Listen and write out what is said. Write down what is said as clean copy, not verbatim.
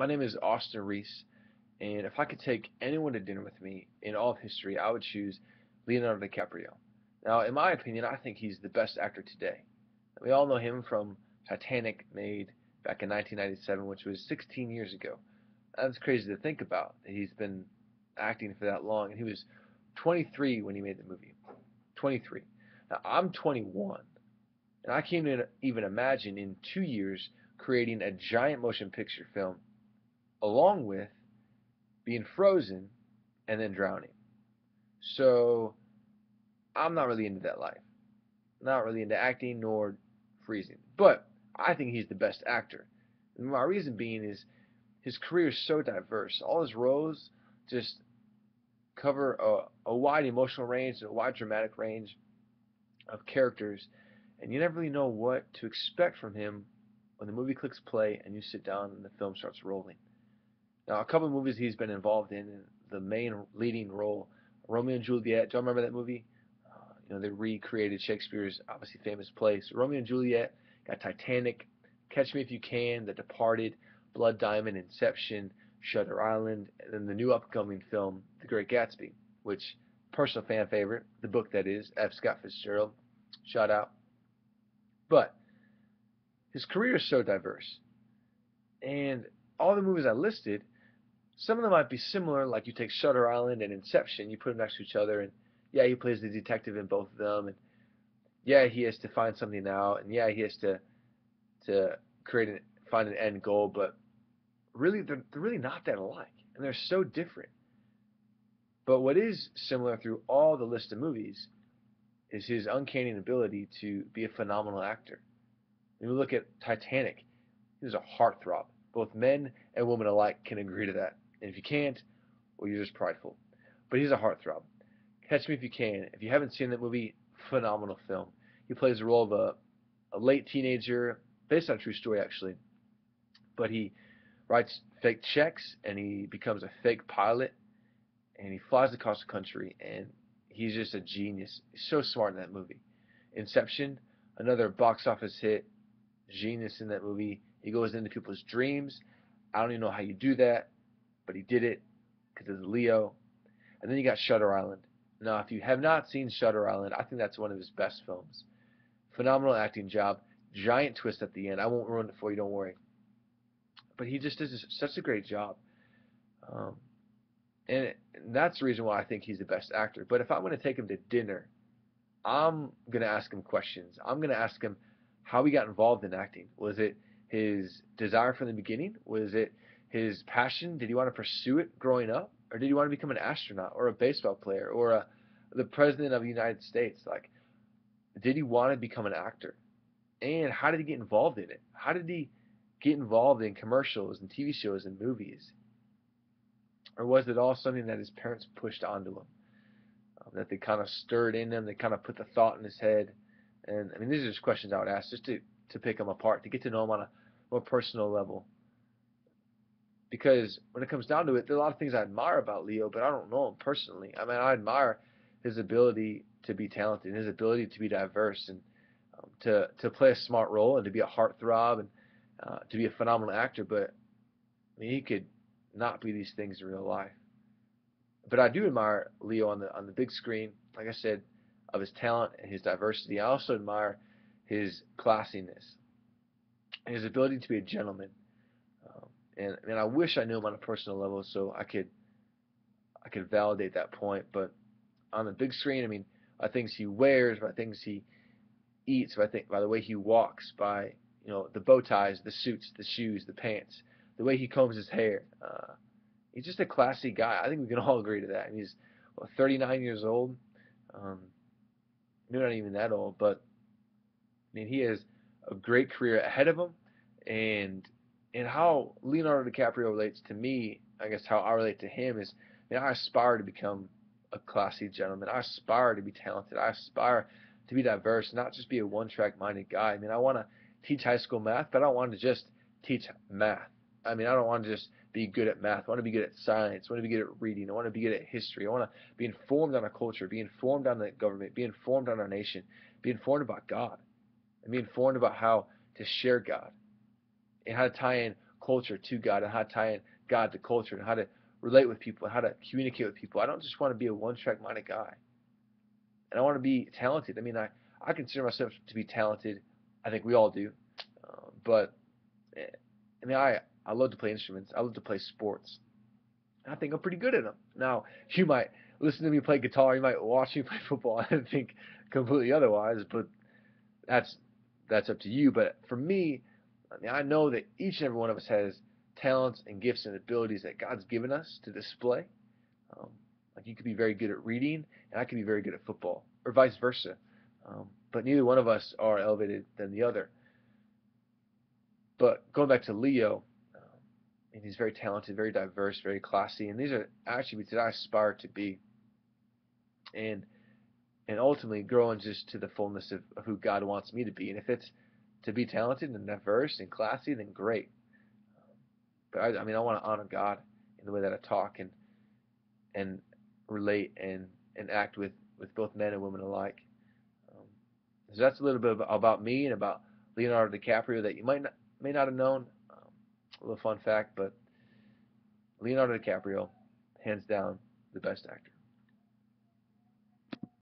My name is Austin Reese, and if I could take anyone to dinner with me in all of history, I would choose Leonardo DiCaprio. Now, in my opinion, I think he's the best actor today. We all know him from Titanic, made back in 1997, which was 16 years ago. That's crazy to think about. He's been acting for that long, and he was 23 when he made the movie. 23. Now, I'm 21, and I can't even imagine in 2 years creating a giant motion picture film along with being frozen and then drowning. So I'm not really into that life. Not really into acting nor freezing. But I think he's the best actor. And my reason being is his career is so diverse. All his roles just cover a wide emotional range and a wide dramatic range of characters, and you never really know what to expect from him when the movie clicks play and you sit down and the film starts rolling. Now, a couple of movies he's been involved in, and the main leading role, Romeo and Juliet. Do you remember that movie? They recreated Shakespeare's obviously famous play. So Romeo and Juliet, got Titanic, Catch Me If You Can, The Departed, Blood Diamond, Inception, Shutter Island, and then the new upcoming film, The Great Gatsby, which personal fan favorite, the book that is, F. Scott Fitzgerald, shout out. But his career is so diverse, and all the movies I listed, some of them might be similar, like you take Shutter Island and Inception, you put them next to each other, and yeah, he plays the detective in both of them, and yeah, he has to find something out, and yeah, he has to create and find an end goal, but really, they're really not that alike, and they're so different. But what is similar through all the list of movies is his uncanny ability to be a phenomenal actor. When we look at Titanic, he was a heartthrob. Both men and women alike can agree to that. And if you can't, well, you're just prideful. But he's a heartthrob. Catch Me If You Can. If you haven't seen that movie, phenomenal film. He plays the role of a late teenager, based on a true story actually, but he writes fake checks and he becomes a fake pilot and he flies across the country and he's just a genius. He's so smart in that movie. Inception, another box office hit, genius in that movie. He goes into people's dreams. I don't even know how you do that, but he did it because it's Leo. And then you got Shutter Island. Now, if you have not seen Shutter Island, I think that's one of his best films. Phenomenal acting job, giant twist at the end. I won't ruin it for you, don't worry. But he just does such a great job. Um, and that's the reason why I think he's the best actor. But if I'm going to take him to dinner, I'm going to ask him questions. I'm going to ask him how he got involved in acting. Was it his desire from the beginning? Was it his passion? Did he want to pursue it growing up? Or did he want to become an astronaut or a baseball player or the president of the United States? Like, did he want to become an actor? And how did he get involved in it? How did he get involved in commercials and TV shows and movies? Or was it all something that his parents pushed onto him? That they kind of stirred in him, they kind of put the thought in his head. And I mean, these are just questions I would ask just to pick him apart, to get to know him on a more personal level. Because when it comes down to it, there are a lot of things I admire about Leo, but I don't know him personally. I mean, I admire his ability to be talented, his ability to be diverse, and to play a smart role, and to be a heartthrob, and to be a phenomenal actor. But I mean, he could not be these things in real life. But I do admire Leo on the big screen, like I said, of his talent and his diversity. I also admire his classiness, and his ability to be a gentleman. And I wish I knew him on a personal level so I could validate that point. But on the big screen, I mean, by things he wears, by things he eats, by the way he walks, by the bow ties, the suits, the shoes, the pants, the way he combs his hair. He's just a classy guy. I think we can all agree to that. And he's 39 years old. Um, maybe not even that old, but I mean, he has a great career ahead of him, and how Leonardo DiCaprio relates to me, I guess how I relate to him is, I mean, I aspire to become a classy gentleman. I aspire to be talented. I aspire to be diverse, not just be a one-track minded guy. I mean, I want to teach high school math, but I don't want to just teach math. I mean, I don't want to just be good at math. I want to be good at science. I want to be good at reading. I want to be good at history. I want to be informed on our culture, be informed on the government, be informed on our nation, be informed about God, and be informed about how to share God and how to tie in culture to God and how to tie in God to culture and how to relate with people and how to communicate with people. I don't just want to be a one-track minded guy. And I want to be talented. I mean, I consider myself to be talented. I think we all do. But I mean, I love to play instruments. I love to play sports. I think I'm pretty good at them. Now, you might listen to me play guitar. You might watch me play football and think completely otherwise. But that's that's up to you. But for me, I mean, I know that each and every one of us has talents and gifts and abilities that God's given us to display. Um, like you could be very good at reading, and I could be very good at football, or vice versa. But neither one of us are elevated than the other. But going back to Leo, and he's very talented, very diverse, very classy, and these are attributes that I aspire to be, and ultimately growing just to the fullness of who God wants me to be. And if it's to be talented and diverse and classy, then great. But I mean, I want to honor God in the way that I talk and relate and act with both men and women alike. Um, so that's a little bit about me and about Leonardo DiCaprio that you may not have known. A little fun fact, but Leonardo DiCaprio, hands down, the best actor.